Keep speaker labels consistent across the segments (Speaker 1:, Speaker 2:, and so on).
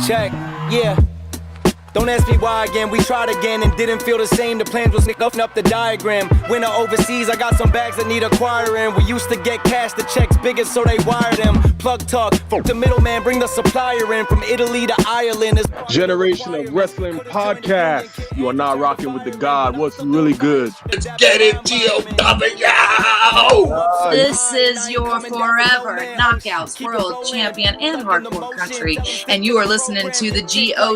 Speaker 1: Check, yeah. Don't ask me why again, we tried again and didn't feel the same. The plans was nothing up the diagram. Winter overseas, I got some bags that need acquiring. We used to get cash, the checks bigger so they wire them. Plug talk, fuck the middleman, bring the supplier in. From Italy to Ireland.
Speaker 2: Generation of Wrestling Podcast. You are not rocking with the God. What's really good?
Speaker 3: Let's get it, GOW!
Speaker 4: This is your forever Knockouts World Champion and Hardcore Country, and you are listening to the GOW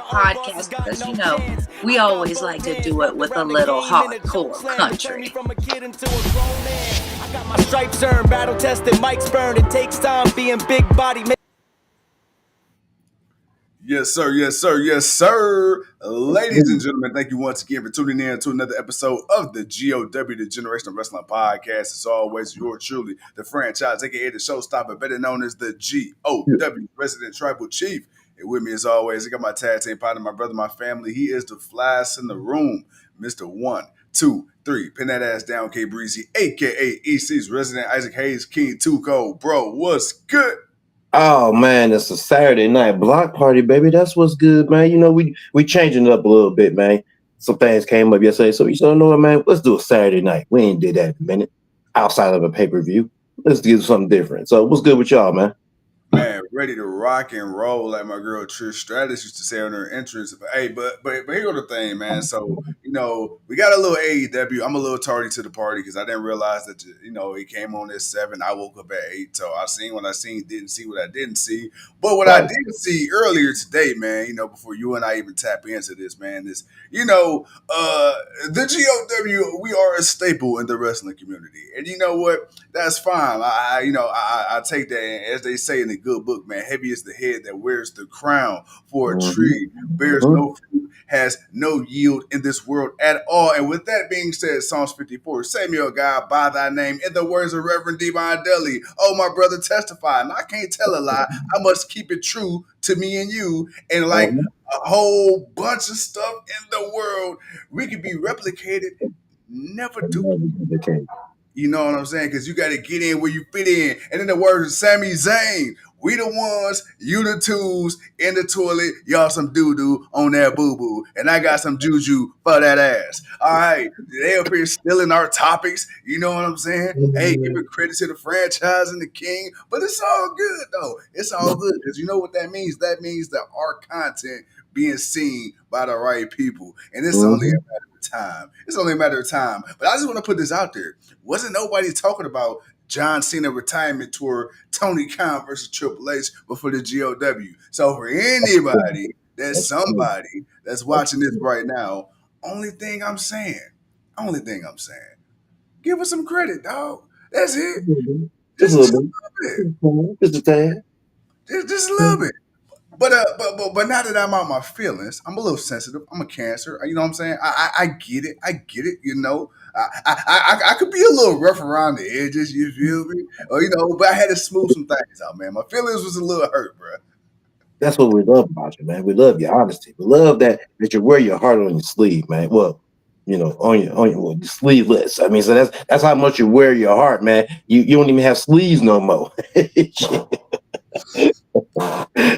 Speaker 4: Podcast because, you know, we always like to do it with a little hardcore country.
Speaker 1: I got my stripes earned, battle tested, mics burned. It takes time being big body.
Speaker 3: Yes, sir. Yes, sir. Yes, sir. Ladies and gentlemen, thank you once again for tuning in to another episode of the GOW, the Generation of Wrestling Podcast. As always, yours truly, the franchise, aka the showstopper, better known as the GOW, Resident Tribal Chief. And with me, as always, I got my tag team partner, my brother, my family. He is the flyest in the room, Mr. 1, 2, 3. Pin that ass down, K Breezy, aka EC's Resident Isaac Hayes King 2 Code. Bro, what's good?
Speaker 5: Oh man, it's a Saturday night block party, baby. That's what's good, man. You know, we changing it up a little bit, man. Some things came up yesterday, so you don't know what, man. Let's do a Saturday night. We ain't did that in a minute. Outside of a pay-per-view. Let's do something different. So what's good with y'all, man?
Speaker 3: Man, ready to rock and roll, like my girl Trish Stratus used to say on her entrance. Hey, but here's the thing, man. So, you know, we got a little AEW. I'm a little tardy to the party because I didn't realize that, you know, it came on at 7. I woke up at 8. So I seen what I seen, didn't see what I didn't see. But what I did see earlier today, man, you know, before you and I even tap into this, man, is, you know, the GOW, we are a staple in the wrestling community. And you know what? That's fine. I take that, and as they say in the good book, man, heavy is the head that wears the crown. For a tree bears no fruit, has no yield in this world at all. And with that being said, Psalms 54, Samuel, God, by thy name, in the words of Reverend Devon Deli, oh, my brother, testify. And I can't tell a lie. I must keep it true to me and you. And like a whole bunch of stuff in the world, we could be replicated, never duplicated. You know what I'm saying? Because you got to get in where you fit in. And in the words of Sami Zayn, we the ones, you the twos, in the toilet, y'all some doo-doo on that boo-boo. And I got some juju for that ass. All right. They up here stealing our topics. You know what I'm saying? Hey, giving credit to the franchise and the king. But it's all good, though. It's all good. Because you know what that means? That means that our content being seen by the right people. And it's only a matter of time. It's only a matter of time. But I just want to put this out there. Wasn't nobody talking about John Cena retirement tour, Tony Khan versus Triple H before the GOW? So for anybody that's somebody that's watching this right now, only thing I'm saying, give us some credit, dog. That's it. Just a little bit.
Speaker 5: Just a tad.
Speaker 3: Just a little bit. But now that I'm out my feelings, I'm a little sensitive. I'm a Cancer. You know what I'm saying? I get it. You know, I could be a little rough around the edges. You feel me? Or, you know, but I had to smooth some things out, man. My feelings was a little hurt, bro.
Speaker 5: That's what we love about you, man. We love your honesty. We love that you wear your heart on your sleeve, man. Well, you know, on your sleeveless. I mean, so that's how much you wear your heart, man. You don't even have sleeves no more.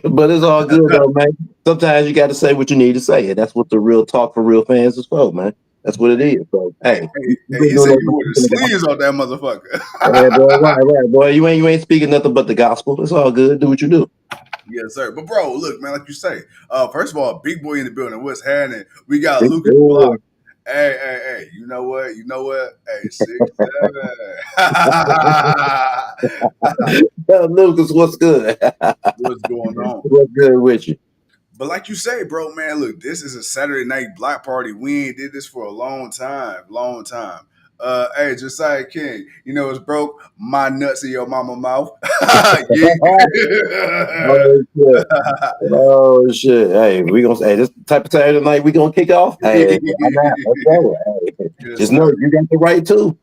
Speaker 5: But it's all good though, man. Sometimes you got to say what you need to say, and that's what the real talk for real fans is for, man. That's what it is. So, hey,
Speaker 3: you say you wear the sleeves on that motherfucker.
Speaker 5: Yeah, boy, right, boy. You ain't speaking nothing but the gospel. It's all good. Do what you do.
Speaker 3: Yes, sir. But bro, look, man, like you say, first of all, big boy in the building. What's happening? We got Lucas Block. Hey, you know what? Hey, 6'7".
Speaker 5: Lucas, what's good?
Speaker 3: What's going on?
Speaker 5: What's good with you?
Speaker 3: But like you say, bro, man, look, this is a Saturday night block party. We ain't did this for a long time. Hey, Josiah King, you know it's broke. My nuts in your mama mouth.
Speaker 5: Oh shit! Hey, we gonna say this type of Saturday night. We gonna kick off. Hey, just know you got the right too.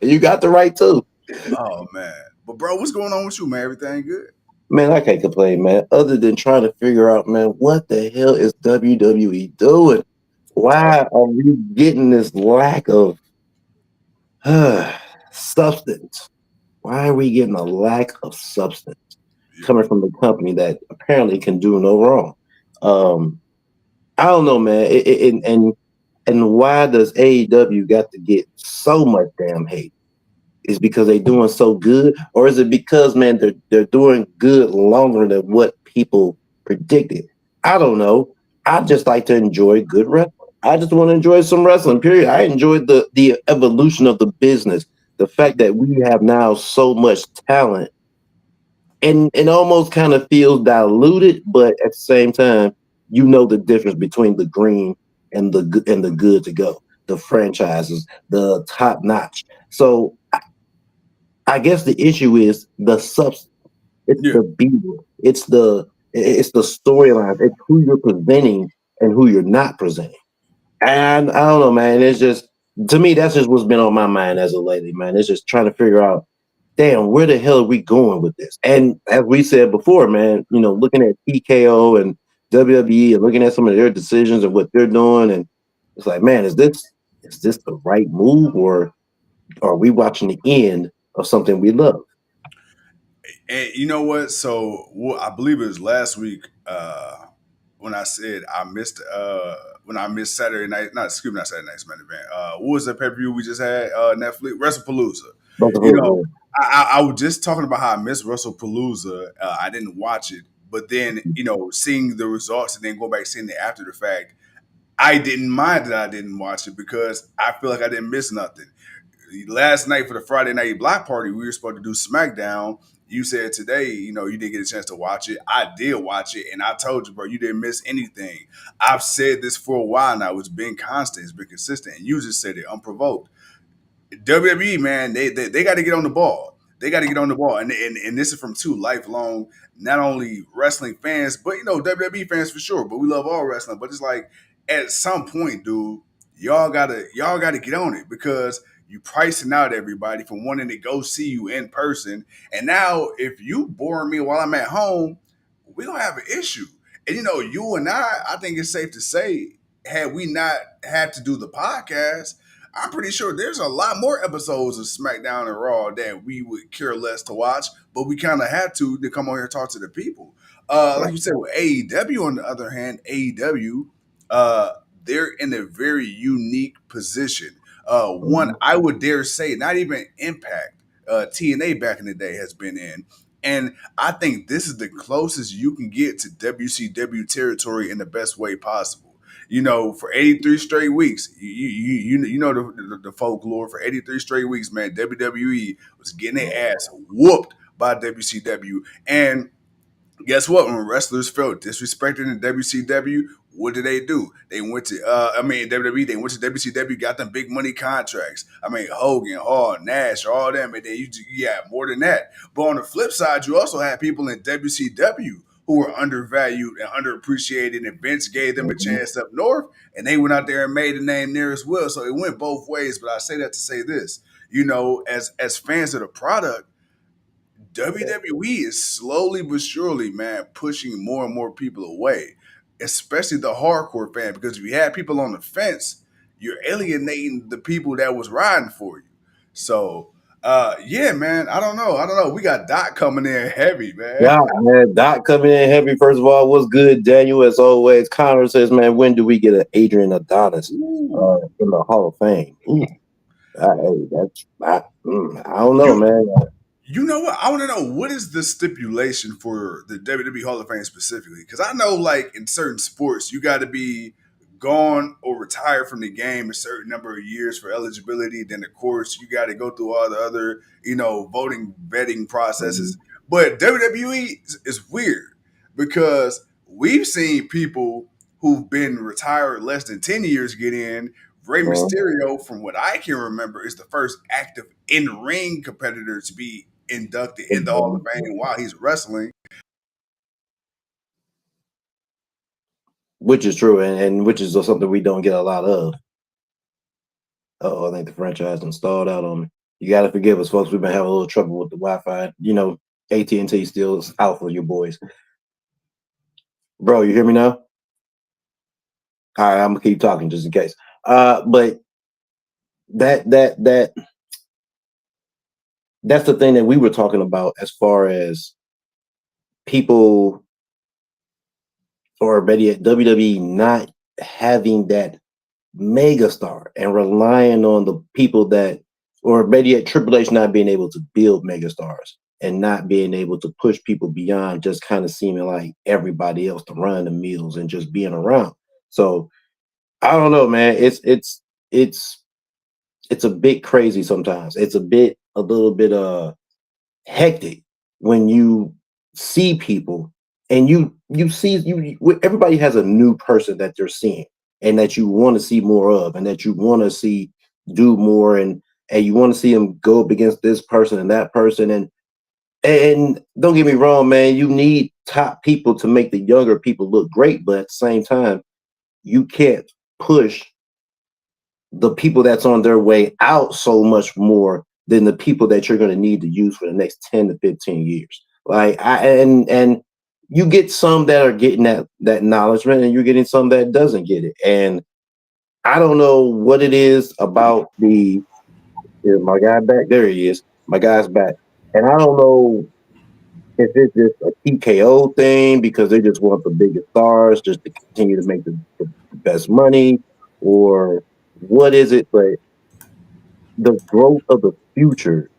Speaker 5: You got the right too.
Speaker 3: Oh man, but bro, what's going on with you, man? Everything good?
Speaker 5: Man, I can't complain, man. Other than trying to figure out, man, what the hell is WWE doing? Why are we getting this lack of substance? Why are we getting a lack of substance? coming from the company that apparently can do no wrong. I don't know, man. And why does AEW got to get so much damn hate? Is because they doing so good, or is it because, man, they're doing good longer than what people predicted? I don't know. I just like to enjoy good wrestling. I just want to enjoy some wrestling. Period. I enjoyed the evolution of the business. The fact that we have now so much talent, and it almost kind of feels diluted, but at the same time, you know the difference between the green and the good to go, the franchises, the top notch. So I guess the issue is the substance. It's
Speaker 3: Yeah.
Speaker 5: the beat. It's the storyline. It's who you're presenting and who you're not presenting. And I don't know, man. It's just, to me, that's just what's been on my mind as of lately, man. It's just trying to figure out, damn, where the hell are we going with this? And as we said before, man, looking at PKO and WWE and looking at some of their decisions and what they're doing, and it's like, man, is this the right move, or are we watching the end of something we love?
Speaker 3: And you know what? So I believe it was last week when I said I missed when I missed Saturday night. Not Saturday night's main event. What was the pay per view we just had? Netflix WrestlePalooza. You know, I was just talking about how I missed WrestlePalooza. I didn't watch it, but then seeing the results and then go back seeing it after the fact, I didn't mind that I didn't watch it because I feel like I didn't miss nothing. Last night for the Friday night block party, we were supposed to do SmackDown. You said today, you didn't get a chance to watch it. I did watch it, and I told you, bro, you didn't miss anything. I've said this for a while now. It's been constant. It's been consistent. And you just said it unprovoked. WWE, man, they got to get on the ball. They got to get on the ball, and this is from two lifelong, not only wrestling fans, but WWE fans for sure. But we love all wrestling. But it's like at some point, dude, y'all gotta get on it because you pricing out everybody from wanting to go see you in person. And now, if you bore me while I'm at home, we gonna have an issue. And you and I think it's safe to say, had we not had to do the podcast, I'm pretty sure there's a lot more episodes of SmackDown and Raw that we would care less to watch, but we kind of had to come on here and talk to the people. Like you said, with AEW, on the other hand, AEW, they're in a very unique position. One, I would dare say, not even Impact, TNA back in the day has been in. And I think this is the closest you can get to WCW territory in the best way possible. For 83 straight weeks, you know the folklore. For 83 straight weeks, man, WWE was getting their ass whooped by WCW. And guess what? When wrestlers felt disrespected in WCW, what did they do? They went to, WWE. They went to WCW, got them big money contracts. Hogan, Hall, Nash, all them, and then you got more than that. But on the flip side, you also had people in WCW who were undervalued and underappreciated, and Vince gave them a chance up north, and they went out there and made a name there as well. So it went both ways. But I say that to say this, as fans of the product, WWE is slowly but surely, man, pushing more and more people away, especially the hardcore fan. Because if you had people on the fence, you're alienating the people that was riding for you. So, yeah, man, I don't know. We got Doc coming in heavy, man.
Speaker 5: Yeah, man. Doc coming in heavy. First of all, what's good, Daniel? As always, Connor says, man, when do we get an Adrian Adonis in the Hall of Fame? I don't know, man.
Speaker 3: You know what? I want to know, what is the stipulation for the WWE Hall of Fame specifically? Because I know, like, in certain sports, you got to be gone or retired from the game a certain number of years for eligibility. Then, of course, you got to go through all the other, voting vetting processes. But WWE is weird because we've seen people who've been retired less than 10 years get in. Rey Mysterio, from what I can remember, is the first active in-ring competitor to be inducted in the Hall of Fame while he's wrestling.
Speaker 5: Which is true, and which is something we don't get a lot of. I think the franchise installed out on me. You got to forgive us, folks. We've been having a little trouble with the Wi-Fi. AT&T still is out for you boys. Bro, you hear me now? All right, I'm gonna keep talking just in case. But that's the thing that we were talking about as far as people, or better yet, WWE not having that megastar and relying on the people that, or better yet, Triple H not being able to build megastars and not being able to push people beyond just kind of seeming like everybody else to run the meals and just being around. So I don't know, man. It's a bit crazy sometimes. It's a little bit hectic when you see people and you see everybody has a new person that they're seeing and that you want to see more of and that you want to see do more, and you want to see them go up against this person and that person, and don't get me wrong, man, you need top people to make the younger people look great, but at the same time you can't push the people that's on their way out so much more than the people that you're going to need to use for the next 10 to 15 years. Like and you get some that are getting that acknowledgement, and you're getting some that doesn't get it. And I don't know what it is about my guy back there. He is. My guy's back. And I don't know if it's just a TKO thing because they just want the biggest stars just to continue to make the best money, or what is it, but the growth of the future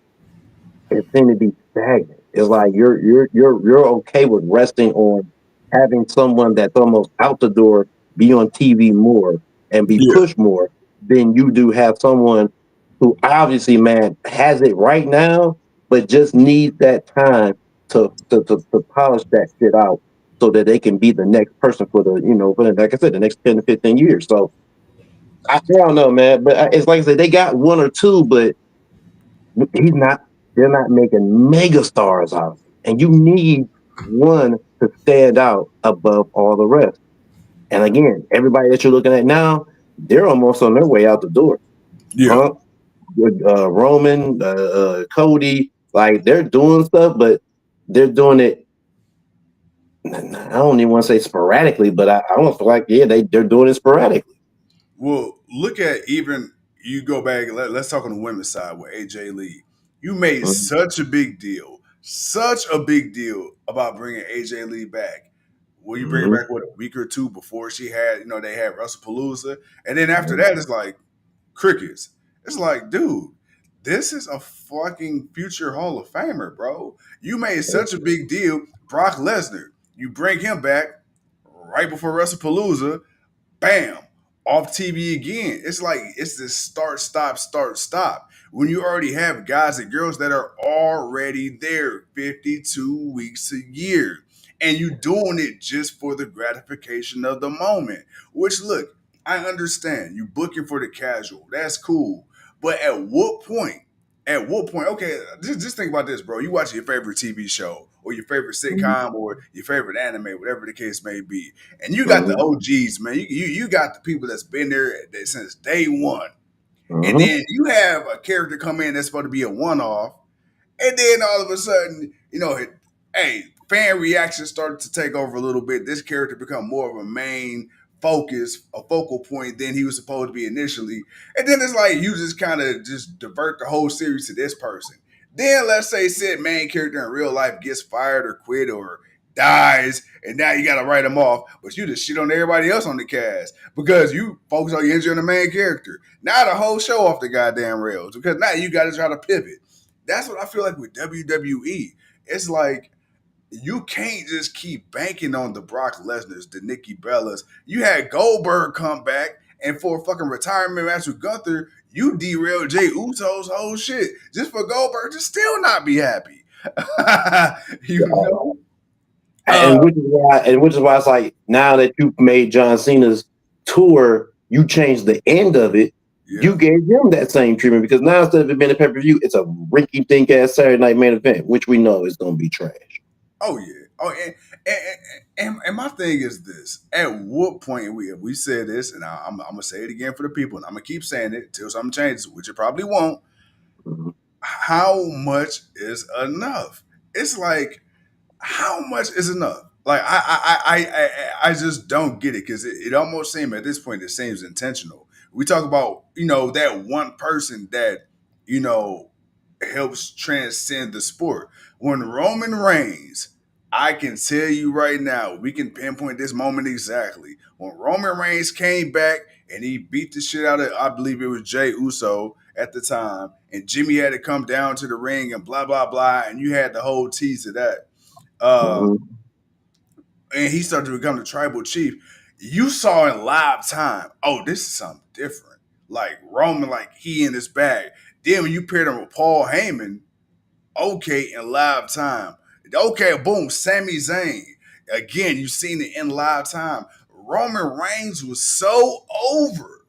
Speaker 5: is going to be stagnant. It's like you're okay with resting on having someone that's almost out the door be on TV more and be
Speaker 3: Yeah.
Speaker 5: pushed more than you do have someone who obviously, man, has it right now, but just needs that time to polish that shit out so that they can be the next person for like I said, the next 10 to 15 years. So I don't know, man, but it's like I said, they got one or two, but he's not. They're not making mega stars out of it, and you need one to stand out above all the rest. And again, everybody that you're looking at now, they're almost on their way out the door.
Speaker 3: Yeah.
Speaker 5: Punk, Roman, Cody, like they're doing stuff, but they're doing it. I don't even want to say sporadically, but I almost feel like they're doing it sporadically.
Speaker 3: Well, look at even you go back. Let's talk on the women's side with AJ Lee. You made
Speaker 5: Mm-hmm.
Speaker 3: such a big deal about bringing AJ Lee back. Will you bring her
Speaker 5: Mm-hmm.
Speaker 3: back a week or two before she had, they had Russell Palooza, and then after
Speaker 5: Mm-hmm.
Speaker 3: that, it's like crickets. It's like, dude, this is a fucking future Hall of Famer, bro. You made such a big deal. Brock Lesnar, you bring him back right before Russell Palooza, bam, off TV again. It's like it's this start, stop, start, stop. When you already have guys and girls that are already there 52 weeks a year. And you doing it just for the gratification of the moment. Which look, I understand. You booking for the casual. That's cool. But at what point? At what point? Okay, just think about this, bro. You watch your favorite TV show or your favorite sitcom or your favorite anime, whatever the case may be, and you got the OGs, man. You got the people that's been there since day one, and
Speaker 5: Mm-hmm.
Speaker 3: then you have a character come in that's supposed to be a one off, and then all of a sudden, hey, fan reaction started to take over a little bit. This character become more of a main focus, a focal point than he was supposed to be initially. And then it's like you just kind of just divert the whole series to this person. Then let's say said main character in real life gets fired or quit or dies, and now you got to write him off, but you just shit on everybody else on the cast because you focus on injuring the main character. Now the whole show off the goddamn rails because now you got to try to pivot. That's what I feel like with WWE. It's like you can't just keep banking on the Brock Lesnar's, the Nikki Bellas. You had Goldberg come back, and for a fucking retirement match with Gunther, you derailed Jay Uso's whole shit just for Goldberg to still not be happy. you know?
Speaker 5: And which is why it's like now that you've made John Cena's tour, you changed the end of it.
Speaker 3: Yeah.
Speaker 5: You gave him that same treatment because now instead of it being a pay-per-view, it's a rinky dink ass Saturday night main event, which we know is gonna be trash.
Speaker 3: Oh yeah. Oh, and my thing is this: at what point we said this, and I'm gonna say it again for the people, and I'm gonna keep saying it till something changes, which it probably won't.
Speaker 5: Mm-hmm.
Speaker 3: How much is enough? It's like how much is enough? Like I just don't get it because it almost seems at this point it seems intentional. We talk about that one person that helps transcend the sport. When Roman Reigns I can tell you right now, we can pinpoint this moment exactly. When Roman Reigns came back and he beat the shit out of, I believe it was Jey Uso at the time, and Jimmy had to come down to the ring and blah, blah, blah, and you had the whole tease of that.
Speaker 5: Mhm.
Speaker 3: And he started to become the tribal chief. You saw in live time, oh, this is something different. Like Roman, like he in his bag. Then when you paired him with Paul Heyman, okay, in live time. Okay, boom, Sami Zayn. Again, you've seen it in live time. Roman Reigns was so over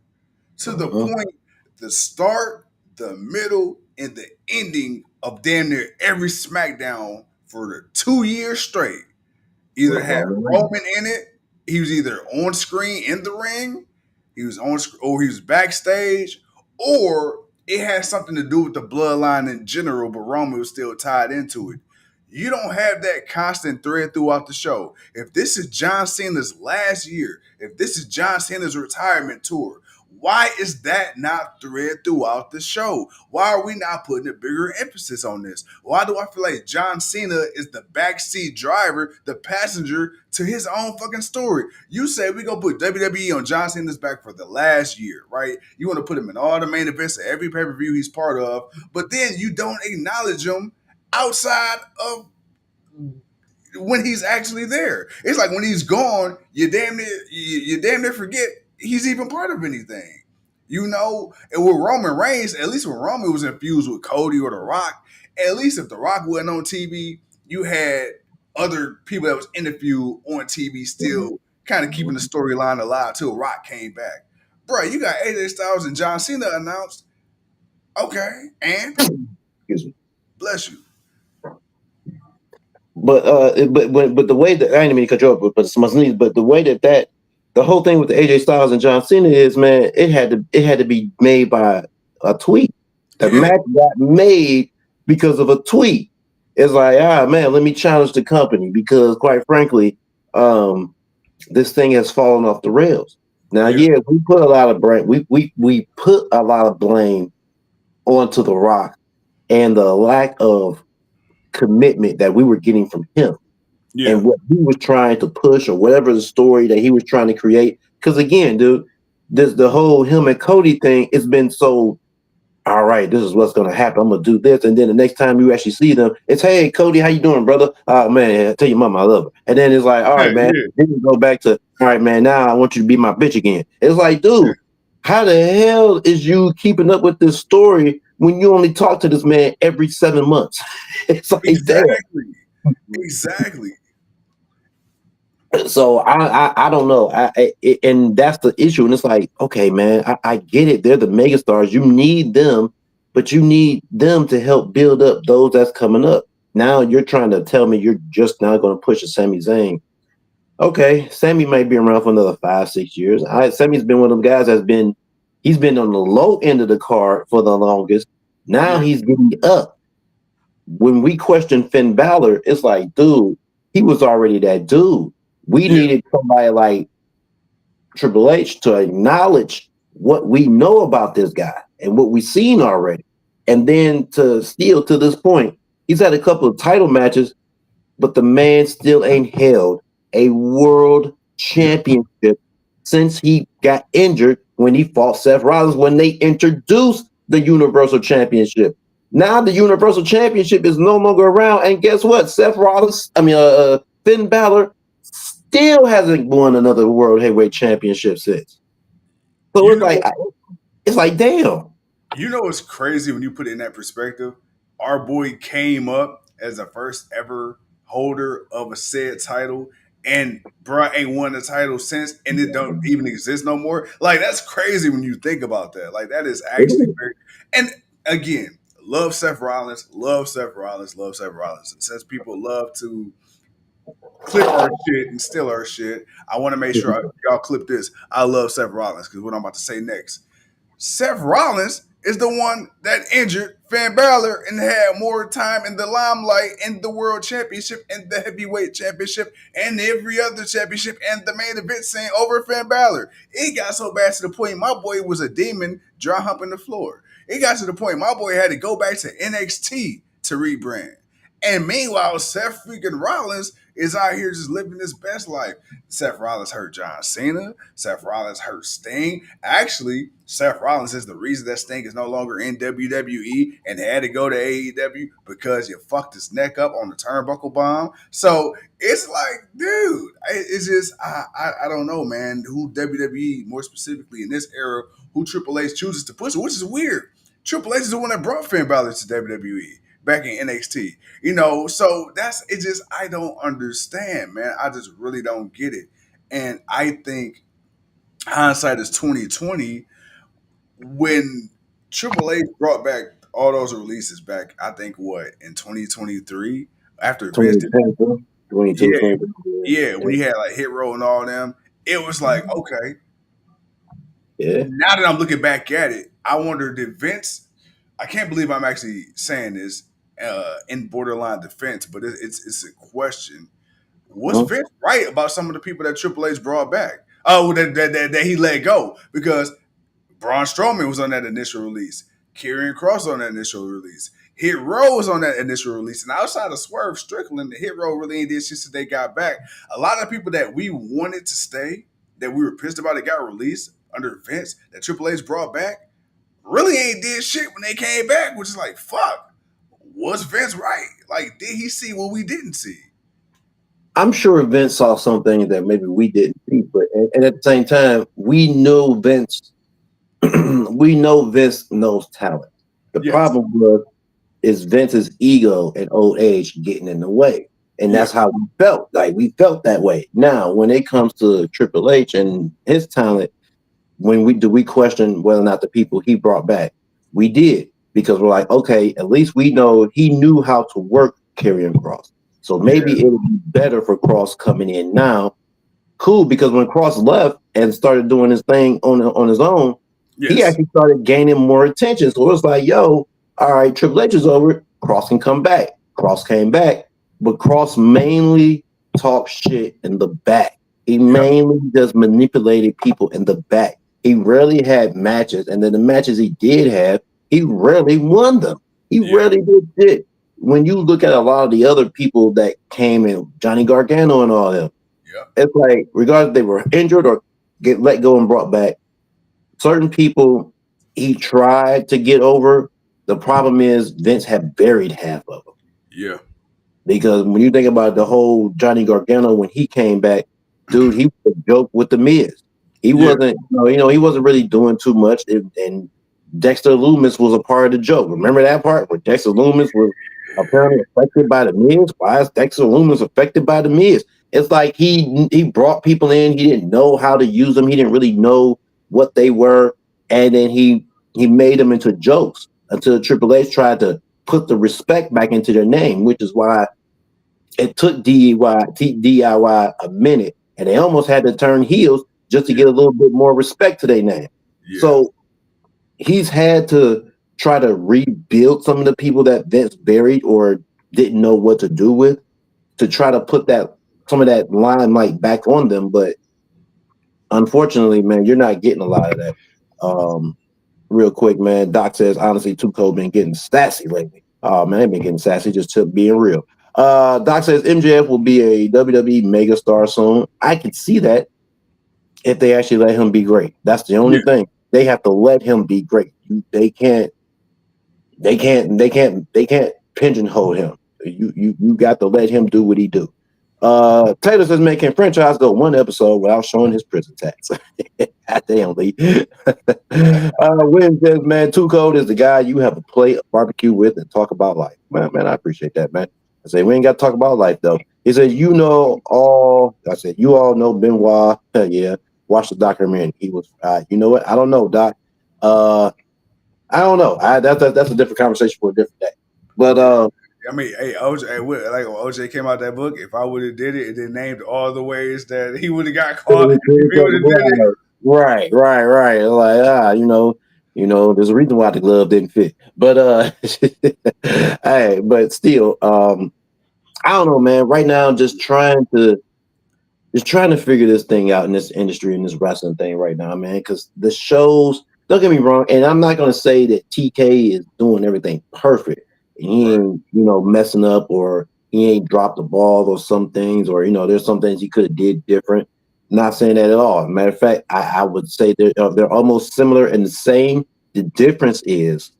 Speaker 3: to the point, the start, the middle, and the ending of damn near every SmackDown for the 2 years straight either had Roman in it. He was either on screen in the ring, he was on or he was backstage, or it had something to do with the bloodline in general, but Roman was still tied into it. You don't have that constant thread throughout the show. If this is John Cena's last year, if this is John Cena's retirement tour, why is that not thread throughout the show? Why are we not putting a bigger emphasis on this? Why do I feel like John Cena is the backseat driver, the passenger to his own fucking story? You say we gonna put WWE on John Cena's back for the last year, right? You want to put him in all the main events of every pay-per-view he's part of, but then you don't acknowledge him outside of when he's actually there. It's like when he's gone, you damn near forget he's even part of anything. You know, and with Roman Reigns, at least when Roman was infused with Cody or The Rock, at least if The Rock wasn't on TV, you had other people that was in the feud on TV still kind of keeping the storyline alive till Rock came back. Bro, you got AJ Styles and John Cena announced. Okay, and
Speaker 5: Excuse me.
Speaker 3: bless you.
Speaker 5: But the way that I didn't mean to cut you off, but it's my sneeze. But the way that the whole thing with the AJ Styles and John Cena is, man, it had to be made by a tweet. The match got made because of a tweet. It's like, man, let me challenge the company because, quite frankly, this thing has fallen off the rails. Now, yeah, we put a lot of blame. We put a lot of blame onto The Rock and the lack of commitment that we were getting from him and what he was trying to push or whatever the story that he was trying to create. Because again, dude, the whole him and Cody thing, it's been so, all right, this is what's going to happen. I'm going to do this. And then the next time you actually see them, it's, hey, Cody, how you doing, brother? Oh, man, I tell your mama I love her. And then it's like, all right, man. Then you go back to, all right, man, now I want you to be my bitch again. It's like, dude, how the hell is you keeping up with this story when you only talk to this man every 7 months? It's like
Speaker 3: Exactly.
Speaker 5: So I don't know. And that's the issue. And it's like, okay, man, I get it. They're the megastars. You need them, but you need them to help build up those that's coming up. Now you're trying to tell me you're just now going to push a Sami Zayn. Okay, Sammy might be around for another 5-6 years. Sammy's been one of them guys he's been on the low end of the card for the longest. Now he's getting up. When we question Finn Balor, it's like, dude, he was already that dude. We needed somebody like Triple H to acknowledge what we know about this guy and what we've seen already. And then to still to this point, he's had a couple of title matches, but the man still ain't held a world championship since he got injured when he fought Seth Rollins when they introduced the Universal Championship. Now the Universal Championship is no longer around, and guess what? Finn Balor still hasn't won another World Heavyweight Championship since. So it's like, damn.
Speaker 3: You know what's crazy when you put it in that perspective? Our boy came up as the first ever holder of a said title, and bro ain't won the title since, and it don't even exist no more. Like, that's crazy when you think about that. Like, that is actually very. And again, love Seth Rollins. And since people love to clip our shit and steal our shit, I want to make sure y'all clip this. I love Seth Rollins because what I'm about to say next. Seth Rollins is the one that injured Finn Balor and had more time in the limelight in the World Championship and the Heavyweight Championship and every other championship and the main event scene over Finn Balor. It got so bad to the point my boy was a demon dry humping the floor. It got to the point my boy had to go back to NXT to rebrand. And meanwhile, Seth freaking Rollins is out here just living his best life. Seth Rollins hurt John Cena. Seth Rollins hurt Sting. Actually, Seth Rollins is the reason that Sting is no longer in WWE and had to go to AEW because you fucked his neck up on the turnbuckle bomb. So it's like, dude, it's just I don't know, man. Who WWE, more specifically in this era, who Triple H chooses to push, which is weird. Triple H is the one that brought Finn Balor to WWE back in NXT. So that's it. Just I don't understand, man. I just really don't get it. And I think hindsight is 2020 when Triple H brought back all those releases back. I think what in 2023 after Vince did,
Speaker 5: 22,
Speaker 3: when he had like Hit Row and all them, it was like okay.
Speaker 5: Yeah.
Speaker 3: Now that I'm looking back at it, I wonder did Vince. I can't believe I'm actually saying this in borderline defense, but it's a question. Was Vince right about some of the people that Triple H brought back? Oh, that he let go because Braun Strowman was on that initial release. Karrion Kross on that initial release. Hit Row was on that initial release. And outside of Swerve Strickland, the Hit Row really ain't did shit since they got back. A lot of people that we wanted to stay, that we were pissed about, that got released under Vince, that Triple H brought back, really ain't did shit when they came back, which is like, fuck. Was Vince right? Like, did he see what we didn't see?
Speaker 5: I'm sure Vince saw something that maybe we didn't see, but and at the same time, we know Vince. We know Vince knows talent. The problem is Vince's ego and old age getting in the way, and that's how we felt. Like we felt that way. Now, when it comes to Triple H and his talent, when we question whether or not the people he brought back, we did because we're like, okay, at least we know he knew how to work Karrion Kross. So maybe it would be better for Kross coming in now. Cool, because when Kross left and started doing his thing on his own, he actually started gaining more attention. So it was like, yo, all right, Triple H is over. Kross can come back. Kross came back, but Kross mainly talks shit in the back. He mainly just manipulated people in the back. He rarely had matches, and then the matches he did have, he rarely won them. He rarely did shit. When you look at a lot of the other people that came in, Johnny Gargano and all them, it's like, regardless if they were injured or get let go and brought back, certain people he tried to get over. The problem is Vince had buried half of them. Yeah. Because when you think about the whole Johnny Gargano, when he came back, dude, he was a joke with the Miz. He wasn't, he wasn't really doing too much. And Dexter Lumis was a part of the joke. Remember that part where Dexter Lumis was apparently affected by the Miz? Why is Dexter Lumis affected by the Miz? It's like he brought people in. He didn't know how to use them. He didn't really know what they were. And then he made them into jokes until Triple H tried to put the respect back into their name, which is why it took DIY a minute. And they almost had to turn heels just to get a little bit more respect to their name. Yeah. So he's had to try to rebuild some of the people that Vince buried or didn't know what to do with, to try to put some of that limelight back on them. But unfortunately, man, you're not getting a lot of that. Real quick, man, Doc says, honestly, Tuco been getting sassy lately. Oh, man, they've been getting sassy just to being real. Doc says MJF will be a WWE megastar soon. I can see that if they actually let him be great. That's the only thing. They have to let him be great. They can't pigeonhole him. You got to let him do what he do. Taylor says, man, can Franchise go one episode without showing his prison tax? Damn, Lee. Win says, man, Too Cold is the guy you have a plate of barbecue with and talk about life. Man, I appreciate that, man. I say, we ain't got to talk about life, though. He says, you all know Benoit. Yeah, watch the documentary. He was, you know what? I don't know, Doc. I don't know. That's a different conversation for a different day. But,
Speaker 3: I mean, hey, OJ, like when OJ came out that book, if I would have did it and then named all the ways that he would have got caught, if he would have did it.
Speaker 5: Right. Like, there's a reason why the glove didn't fit. But hey, but still, I don't know, man. Right now, just trying to figure this thing out in this industry, in this wrestling thing right now, man. Because the shows, don't get me wrong, and I'm not gonna say that TK is doing everything perfect. He ain't, messing up or he ain't dropped the ball or some things, or there's some things he could have did different. Not saying that at all. Matter of fact, I would say they're almost similar and the same. The difference is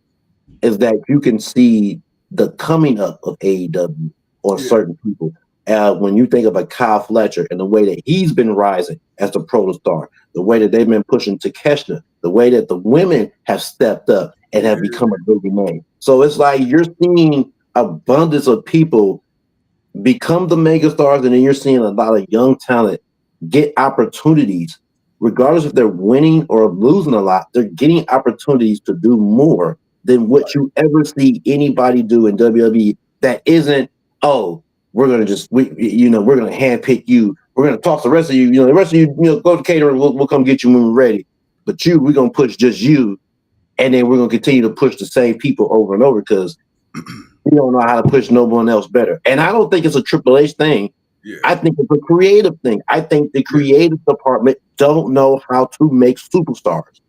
Speaker 5: that you can see the coming up of AEW on certain people. When you think of a Kyle Fletcher and the way that he's been rising as a protostar, the way that they've been pushing Takeshita, the way that the women have stepped up and have become a big name. So it's like you're seeing abundance of people become the megastars, and then you're seeing a lot of young talent get opportunities, regardless if they're winning or losing a lot. They're getting opportunities to do more than what you ever see anybody do in WWE. That isn't, oh, we're gonna we're gonna handpick you. We're gonna toss the rest of you. The rest of you, go to catering. We'll come get you when we're ready. But we're gonna push just you, and then we're gonna continue to push the same people over and over because we don't know how to push no one else better. And I don't think it's a Triple H thing. Yeah. I think it's a creative thing. I think the creative department don't know how to make superstars.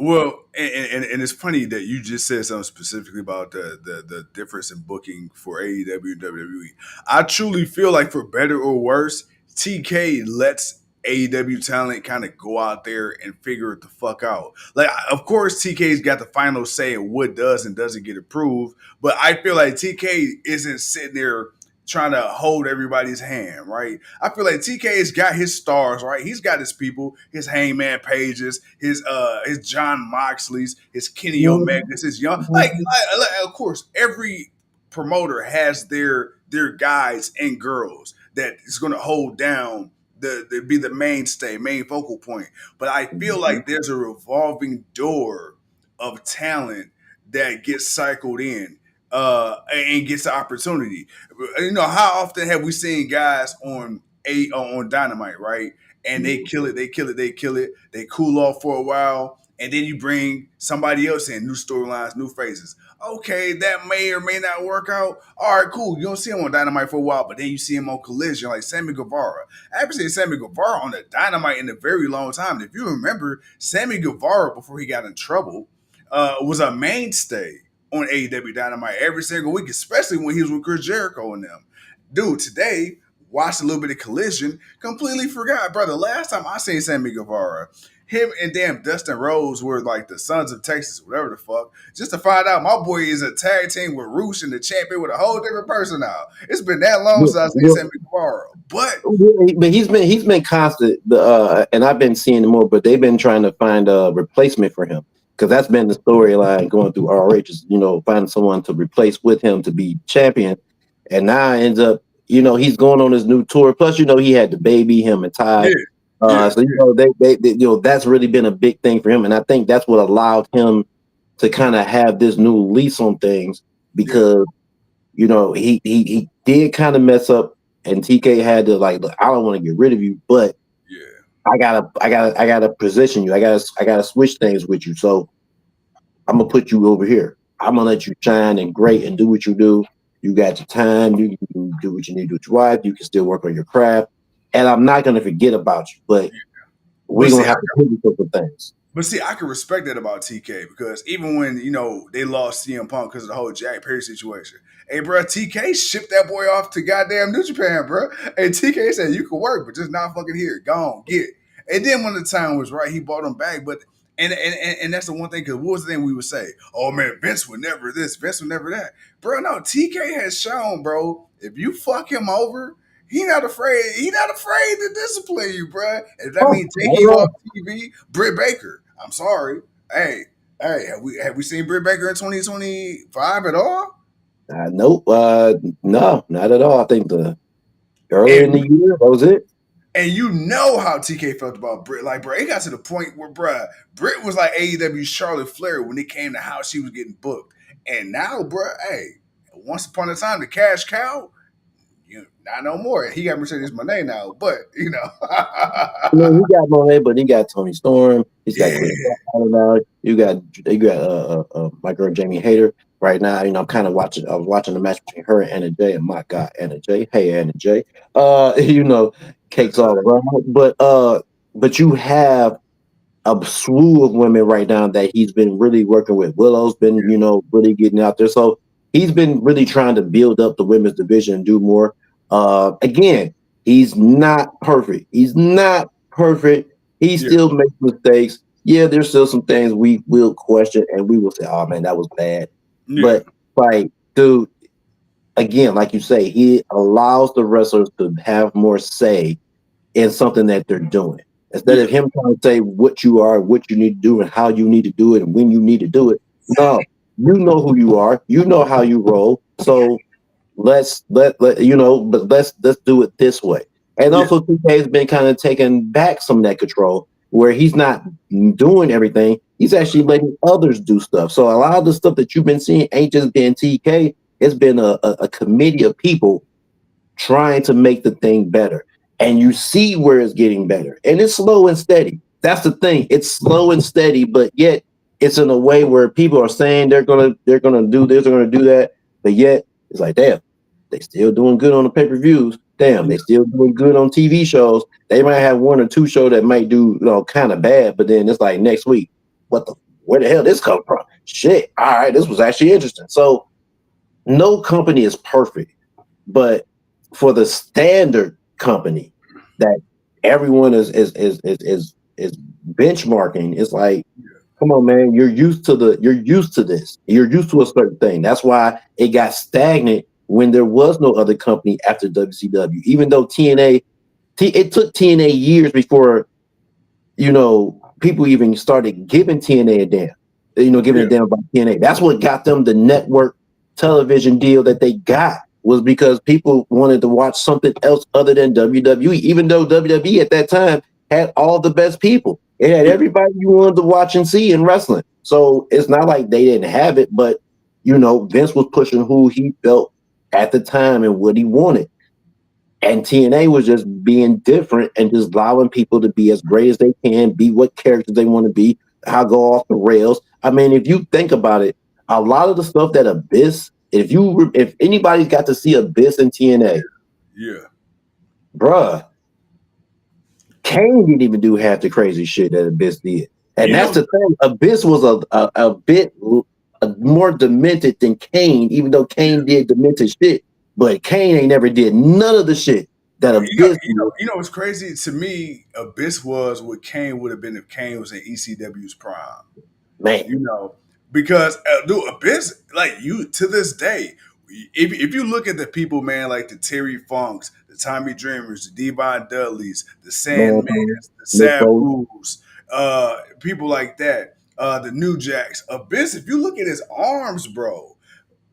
Speaker 3: Well, and it's funny that you just said something specifically about the difference in booking for AEW and WWE. I truly feel like, for better or worse, TK lets AEW talent kind of go out there and figure it the fuck out. Like, of course, TK's got the final say in what does and doesn't get approved, but I feel like TK isn't sitting there trying to hold everybody's hand, right? I feel like TK's got his stars, right? He's got his people, his Hangman Pages, his John Moxleys, his Kenny Omegas, his young, like of course, every promoter has their guys and girls that is going to hold down be the mainstay, main focal point. But I feel like there's a revolving door of talent that gets cycled in and gets the opportunity. How often have we seen guys on Dynamite, right? And they kill it, they cool off for a while, and then you bring somebody else in, new storylines, new faces. Okay, that may or may not work out. All right, cool. You don't see him on Dynamite for a while, but then you see him on Collision, like Sammy Guevara. I haven't seen Sammy Guevara on the Dynamite in a very long time. And if you remember, Sammy Guevara, before he got in trouble, was a mainstay on AEW Dynamite every single week, especially when he was with Chris Jericho and them. Dude, today, watched a little bit of Collision, completely forgot, brother. Last time I seen Sammy Guevara, him and damn Dustin Rhodes were like the Sons of Texas, whatever the fuck, just to find out my boy is a tag team with Roosh and the champion with a whole different person now. It's been that long since I seen Sammy Guevara.
Speaker 5: But he's been constant, and I've been seeing him more, but they've been trying to find a replacement for him. Because that's been the storyline going through ROH, is, finding someone to replace with him to be champion. And now it ends up, he's going on his new tour. Plus, he had the baby, him and Ty. So, they that's really been a big thing for him. And I think that's what allowed him to kind of have this new lease on things, because, he did kind of mess up, and TK had to, like, look, I don't want to get rid of you, but I gotta position you. I gotta switch things with you. So I'm gonna put you over here. I'm gonna let you shine and great and do what you do. You got your time. You can do what you need to do with your wife. You can still work on your craft. And I'm not gonna forget about you. But we're gonna have to do some things.
Speaker 3: But see, I can respect that about TK, because even when, they lost CM Punk because of the whole Jack Perry situation. Hey, bro, TK shipped that boy off to goddamn New Japan, bro. And TK said, you can work, but just not fucking here. Go on, get it. And then when the time was right, he brought him back. But and that's the one thing, because what was the thing we would say? Oh, man, Vince would never this, Vince would never that. Bro, no, TK has shown, bro, if you fuck him over, He not afraid to discipline you, bro. If that means taking you off TV, Britt Baker. I'm sorry. Hey, have we seen Britt Baker in 2025 at all?
Speaker 5: Nope. No, not at all. I think earlier in the year, that was it.
Speaker 3: And you know how TK felt about Britt. Like, bro, it got to the point where, bro, Britt was like AEW's Charlotte Flair when it came to how she was getting booked. And now, bro, hey, once upon a time, the cash cow, not no more. He got Mercedes Moné now, but
Speaker 5: he got Moné, but he got Tony Storm. He's got now. You got my girl Jamie Hayter right now. I'm kind of watching. I was watching the match between her and Anna Jay, and my God, Anna Jay. Hey, Anna Jay. Cakes all around. But you have a slew of women right now that he's been really working with. Willow's been, really getting out there. So he's been really trying to build up the women's division and do more. Again, he's not perfect. He's not perfect. He still makes mistakes. Yeah, there's still some things we will question and we will say, oh man, that was bad.
Speaker 3: Yeah.
Speaker 5: But like, dude, again, like you say, he allows the wrestlers to have more say in something that they're doing. Instead of him trying to say what you are, what you need to do, and how you need to do it, and when you need to do it. No, you know who you are. You know how you roll. So let's but let's do it this way. And also, 2K has been kind of taking back some of that control, where he's not doing everything. He's actually letting others do stuff. So a lot of the stuff that you've been seeing ain't just been TK. It's been a committee of people trying to make the thing better. And you see where it's getting better. And it's slow and steady. That's the thing. It's slow and steady, but yet it's in a way where people are saying they're gonna do this, they're gonna do that, but yet it's like, damn, they still doing good on the pay-per-views. Damn, they still doing good on TV shows. They might have one or two shows that might do kind of bad, but then it's like next week, where the hell this come from? Shit. All right, this was actually interesting. So no company is perfect, but for the standard company that everyone is benchmarking, it's like, come on, man, you're used to this. You're used to a certain thing. That's why it got stagnant when there was no other company after WCW. Even though TNA, it took TNA years before people even started giving TNA a damn. Giving a damn about TNA. That's what got them the network television deal that they got, was because people wanted to watch something else other than WWE, even though WWE at that time had all the best people. It had everybody you wanted to watch and see in wrestling. So it's not like they didn't have it, but Vince was pushing who he felt at the time and what he wanted. And TNA was just being different and just allowing people to be as great as they can, be what characters they want to be, how go off the rails. I mean, if you think about it, a lot of the stuff that Abyss, if anybody's got to see Abyss in TNA, bruh, Kane didn't even do half the crazy shit that Abyss did. And that's the thing. Abyss was a bit more demented than Kane, even though Kane did demented shit. But Kane ain't never did none of the shit that Abyss.
Speaker 3: What's crazy to me? Abyss was what Kane would have been if Kane was in ECW's prime.
Speaker 5: Man,
Speaker 3: because dude, Abyss, to this day, if you look at the people, man, like the Terry Funks, the Tommy Dreamers, the Devon Dudleys, the Sandmans, the Sabus, people like that, the New Jacks, Abyss. If you look at his arms, bro,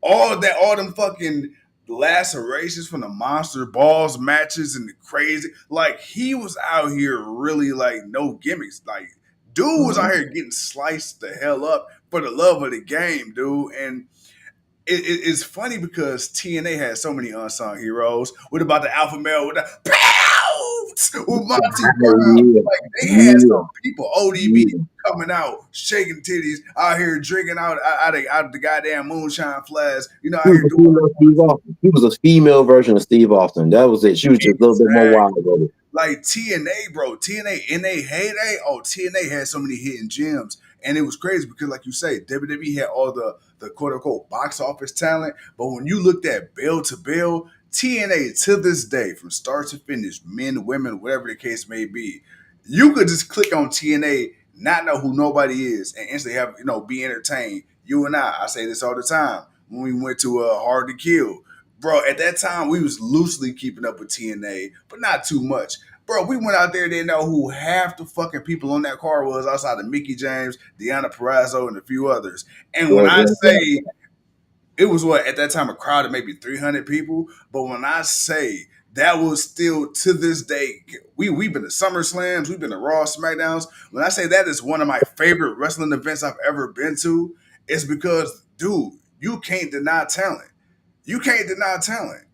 Speaker 3: all them fucking lacerations from the monster balls matches and the crazy, he was out here really no gimmicks, dude was out here getting sliced the hell up for the love of the game, dude. And it's funny because TNA had so many unsung heroes. What about the Alpha Male with the with Monty Brown? They had some people, ODB coming out, shaking titties, out here drinking out of the goddamn moonshine flask. Out here doing
Speaker 5: Steve Austin. He was a female version of Steve Austin. That was it. She was just a little bit more wild about it.
Speaker 3: Like TNA, bro. TNA in their heyday, TNA had so many hidden gems. And it was crazy because, like you say, WWE had all the quote-unquote box office talent. But when you looked at bill to bill, TNA to this day, from start to finish, men, women, whatever the case may be, you could just click on TNA, not know who nobody is, and instantly have, be entertained. You and I say this all the time. When we went to Hard to Kill, bro, at that time, we was loosely keeping up with TNA, but not too much. Bro, we went out there, didn't know who half the fucking people on that car was outside of Mickey James, Deanna Purrazzo, and a few others. And when I say it was at that time, a crowd of maybe 300 people. But when I say that was still to this day, we've been to SummerSlams, we've been to Raw, SmackDowns. When I say that is one of my favorite wrestling events I've ever been to, it's because, dude, you can't deny talent. You can't deny talent.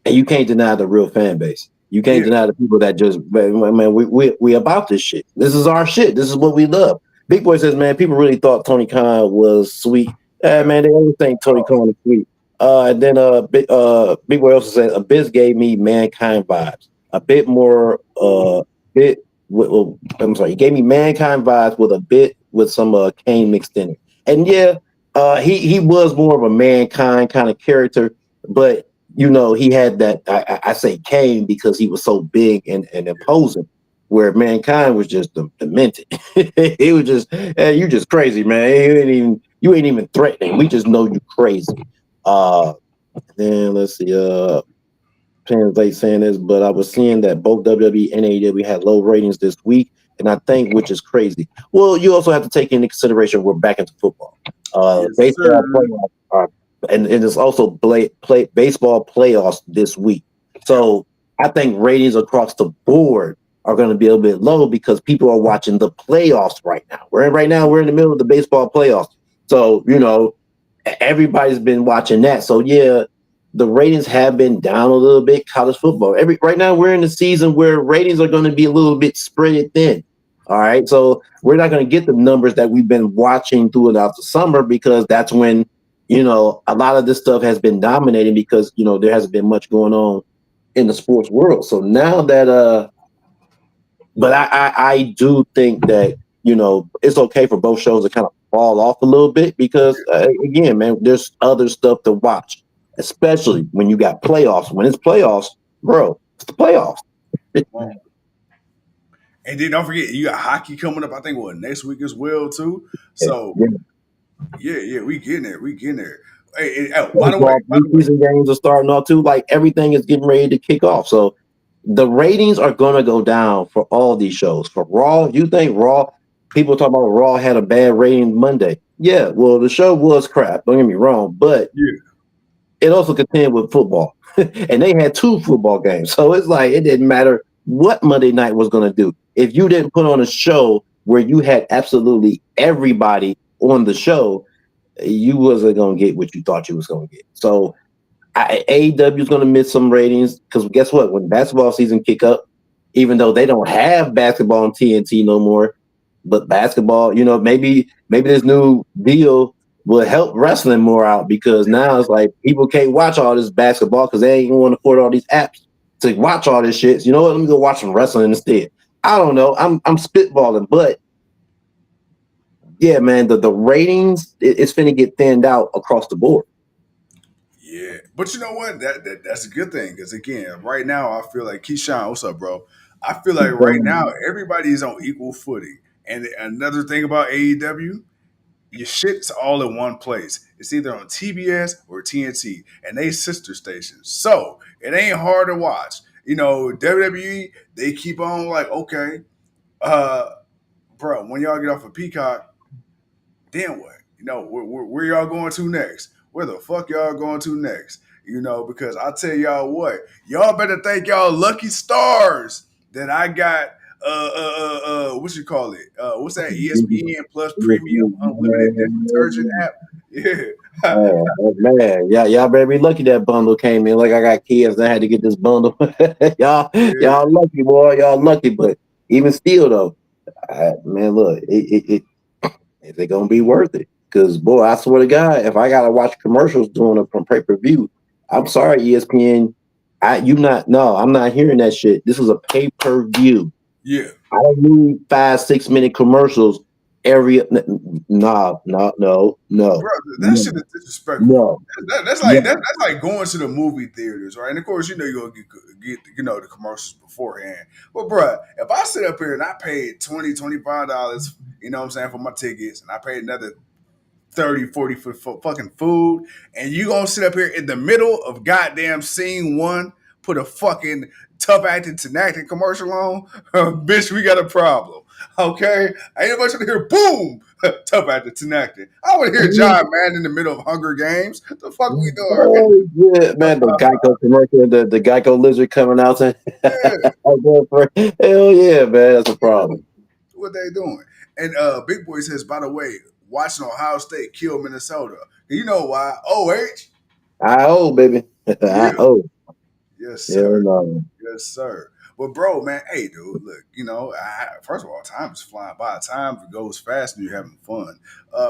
Speaker 5: And you can't deny the real fan base. You can't deny the people that just, man, we about this shit. This is our shit. This is what we love. Big Boy says, man, people really thought Tony Khan was sweet. Man, they always think Tony Khan is sweet. And then Big Boy also said, Abyss gave me Mankind vibes. A bit more, he gave me Mankind vibes with some Kane mixed in it. And yeah, He was more of a mankind kind of character, but he had that. I say Kane because he was so big and imposing, where mankind was just demented. He was just, hey, you just crazy, man. You ain't even threatening. We just know you crazy. Then let's see. Depends late saying this, but I was seeing that both WWE and AEW had low ratings this week, and I think which is crazy. Well, you also have to take into consideration we're back into football.
Speaker 3: Yes,
Speaker 5: Baseball
Speaker 3: sir.
Speaker 5: playoffs are, and it's also baseball playoffs this week. So I think ratings across the board are going to be a little bit low because people are watching the playoffs right now. We're in the middle of the baseball playoffs, so everybody's been watching that. So yeah, the ratings have been down a little bit. College football. Right now we're in the season where ratings are going to be a little bit spread thin. All right, so we're not going to get the numbers that we've been watching throughout the summer because that's when a lot of this stuff has been dominating because there hasn't been much going on in the sports world. So now that but I do think that it's okay for both shows to kind of fall off a little bit because again, man, there's other stuff to watch, especially when you got playoffs. When it's playoffs, bro, it's the playoffs.
Speaker 3: And then don't forget, you got hockey coming up. I think next week as well too. So yeah, we getting there. Hey, by the way,
Speaker 5: season games are starting off too. Like everything is getting ready to kick off. So the ratings are gonna go down for all these shows. For Raw, you think Raw? People talk about Raw had a bad rating Monday. Yeah, well, the show was crap. Don't get me wrong, but it also contended with football, and they had 2 football games. So it's like it didn't matter what Monday night was going to do if you didn't put on a show where you had absolutely everybody on the show. You wasn't going to get what you thought you was going to get. So AEW is going to miss some ratings because guess what? When basketball season kick up, even though they don't have basketball on TNT no more, but basketball, maybe this new deal will help wrestling more out because now it's like people can't watch all this basketball because they ain't want to afford all these apps to watch all this shit. So you know what? Let me go watch some wrestling instead. I don't know. I'm spitballing, but yeah, man, the ratings it's finna get thinned out across the board.
Speaker 3: Yeah, but you know what? That's a good thing because again, right now I feel like Keyshawn, what's up, bro? I feel like right now everybody is on equal footing. And another thing about AEW, your shit's all in one place. It's either on TBS or TNT, and they sister stations. So it ain't hard to watch. WWE, they keep on like, okay, bro, when y'all get off of Peacock, then what? Where y'all going to next? Where the fuck y'all going to next? Because I tell y'all y'all better thank y'all lucky stars that I got what you call it? What's that? ESPN Plus Premium Unlimited Detergent app. Yeah.
Speaker 5: Man, y'all better be lucky that bundle came in. Like I got kids, I had to get this bundle. y'all lucky, boy. Y'all lucky, but even still though, man, look, is it gonna be worth it? Because boy, I swear to God, if I gotta watch commercials doing it from pay-per-view, I'm sorry, ESPN. I'm not hearing that shit. This is a pay-per-view.
Speaker 3: Yeah.
Speaker 5: I don't need 5-6 minute commercials every no.
Speaker 3: Bro, that shit is disrespectful.
Speaker 5: No.
Speaker 3: That's like going to the movie theaters, right? And of course, you're gonna get the commercials beforehand. But bro, if I sit up here and I paid $20, $25, you know what I'm saying, for my tickets, and I paid another 30, 40 for fucking food, and you gonna sit up here in the middle of goddamn scene 1, put a fucking tough acting Tinactin commercial on, bitch, we got a problem. Okay? Ain't nobody trying to hear boom, tough acting Tinactin. I want to hear John Madden in the middle of Hunger Games. What the fuck we doing?
Speaker 5: Oh, yeah, man, the Geico commercial, the Geico lizard coming out saying, hell yeah, man, that's a problem.
Speaker 3: What they doing? And Big Boy says, by the way, watching Ohio State kill Minnesota. You know why? OH.
Speaker 5: I baby.
Speaker 3: Yeah. Yes, sir.
Speaker 5: No.
Speaker 3: Yes, sir. But bro, man, hey, dude, look, first of all, time is flying by. Time goes fast when you're having fun.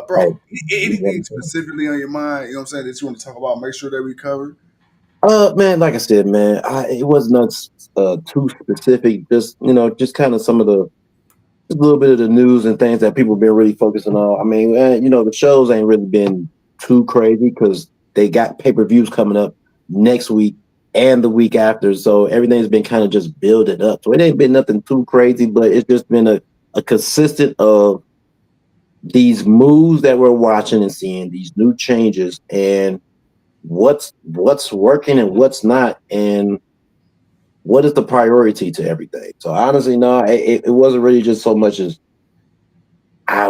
Speaker 3: Bro, anything specifically on your mind, you know what I'm saying, that you want to talk about, make sure that we cover?
Speaker 5: Man, like I said, man, it wasn't too specific. Just kind of some of the a little bit of the news and things that people have been really focusing on. I mean, the shows ain't really been too crazy because they got pay-per-views coming up next week and the week after. So everything's been kind of just building up. So it ain't been nothing too crazy, but it's just been a consistent of these moves that we're watching and seeing, these new changes, and what's working and what's not, and what is the priority to everything. So honestly, no, it wasn't really just so much as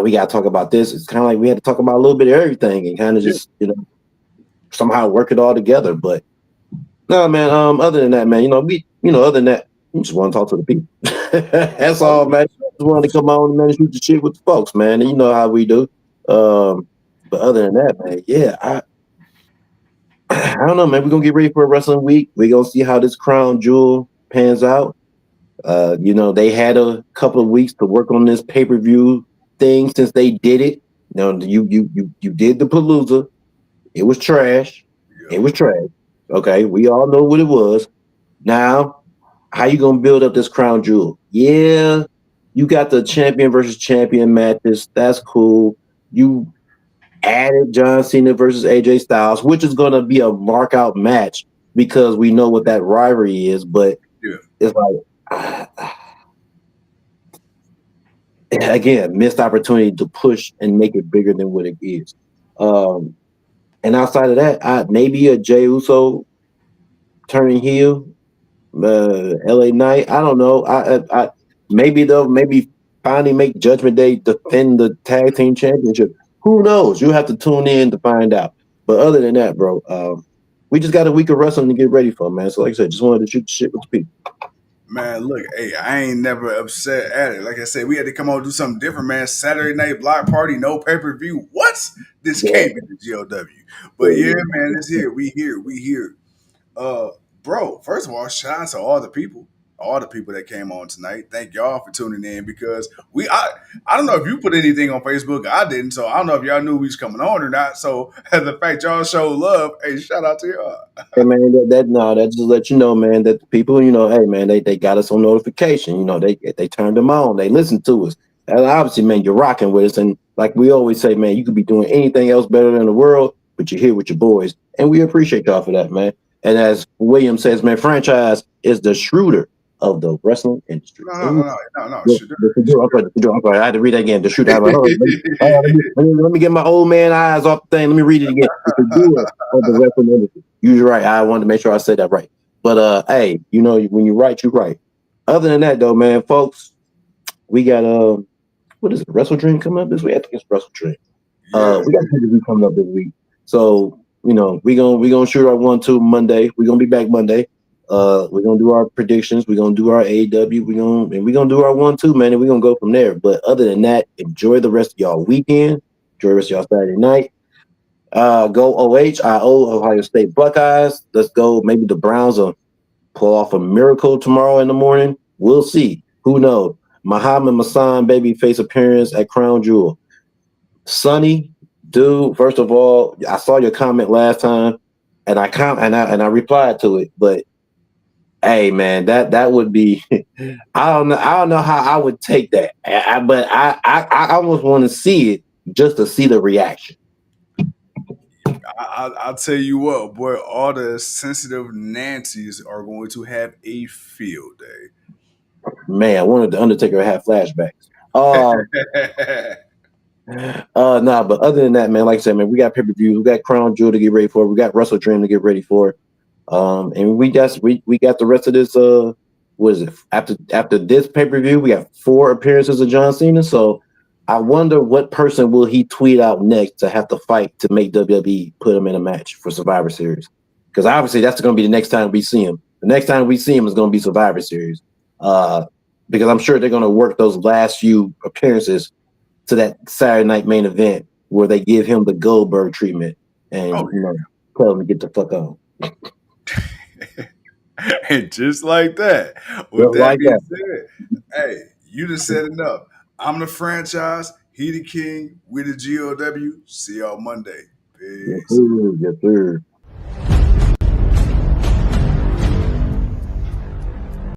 Speaker 5: we gotta talk about this. It's kind of like we had to talk about a little bit of everything and kind of just somehow work it all together. But no, man. Other than that, man, other than that, we just want to talk to the people. That's all, man. Just wanted to come on and shoot the shit with the folks, man. And you know how we do. But other than that, man, yeah, I don't know, man. We're gonna get ready for a wrestling week. We're gonna see how this crown jewel pans out. They had a couple of weeks to work on this pay-per-view thing since they did it. You did the Palooza. It was trash. It was trash. Okay, we all know what it was. Now, how you gonna build up this crown jewel? Yeah, you got the champion versus champion matches. That's cool. You added John Cena versus AJ Styles, which is gonna be a mark-out match because we know what that rivalry is. But it's like, again, missed opportunity to push and make it bigger than what it is. And outside of that, maybe a Jey Uso turning heel, LA Knight. I don't know. I maybe they'll finally make Judgment Day defend the tag team championship. Who knows? You have to tune in to find out. But other than that, bro, we just got a week of wrestling to get ready for, man. So like I said, just wanted to shoot the shit with the people.
Speaker 3: Man, look, hey, I ain't never upset at it. Like I said, we had to come on and do something different, man. Saturday night block party, no pay-per-view. What? This can't be the GOW. But yeah, man, it's here. We here. Bro, first of all, shout out to all the people that came on tonight. Thank y'all for tuning in because I don't know if you put anything on Facebook. I didn't, so I don't know if y'all knew we was coming on or not. So the fact y'all show love, hey, shout out to y'all.
Speaker 5: Hey man, that just let you know, man, that the people, hey man, they got us on notification. They turned them on. They listened to us. And obviously, man, you're rocking with us. And like we always say, man, you could be doing anything else better than the world, but you're here with your boys. And we appreciate y'all for that, man. And as William says, man, Franchise is the Schroeder of the wrestling industry.
Speaker 3: No.
Speaker 5: I'm sorry. I had to read that again. The Schroeder. Let me get my old man eyes off the thing. Let me read it again. The Schroeder of the wrestling industry. You're right. I wanted to make sure I said that right. But hey, when you write, you right. Other than that, though, man, folks, we got what is it? Wrestle Dream coming up this week. I think it's Wrestle Dream. We got pay-per-view coming up this week. So we gonna shoot our 1-2 Monday. We're gonna be back Monday. We're gonna do our predictions. We're gonna do our AEW. We're gonna do our 1-2, man, and we're gonna go from there. But other than that, enjoy the rest of y'all weekend. Enjoy the rest of y'all Saturday night. Go Ohio State Buckeyes. Let's go. Maybe the Browns will pull off a miracle tomorrow in the morning. We'll see. Who knows? Muhammad Masan babyface appearance at Crown Jewel. Sonny, dude. First of all, I saw your comment last time, and I replied to it. But hey, man, that would be. I don't know how I would take that. But I almost want to see it just to see the reaction.
Speaker 3: I'll tell you what, boy, all the sensitive Nancys are going to have a field day.
Speaker 5: Man, I wanted the Undertaker to have flashbacks. But other than that, man, like I said, man, we got pay-per-view, we got Crown Jewel to get ready for, we got Wrestle Dream to get ready for. And we got the rest of this what is it? After this pay-per-view, we got 4 appearances of John Cena. So I wonder what person will he tweet out next to have to fight to make WWE put him in a match for Survivor Series. Because obviously that's going to be the next time we see him. The next time we see him is going to be Survivor Series. Because I'm sure they're going to work those last few appearances to that Saturday night main event where they give him the Goldberg treatment and tell him to get the fuck on.
Speaker 3: And just like that. With that being said, hey, you just said enough. I'm the franchise. He the king. We the GOW. See y'all Monday. Peace.
Speaker 5: Yes, sir.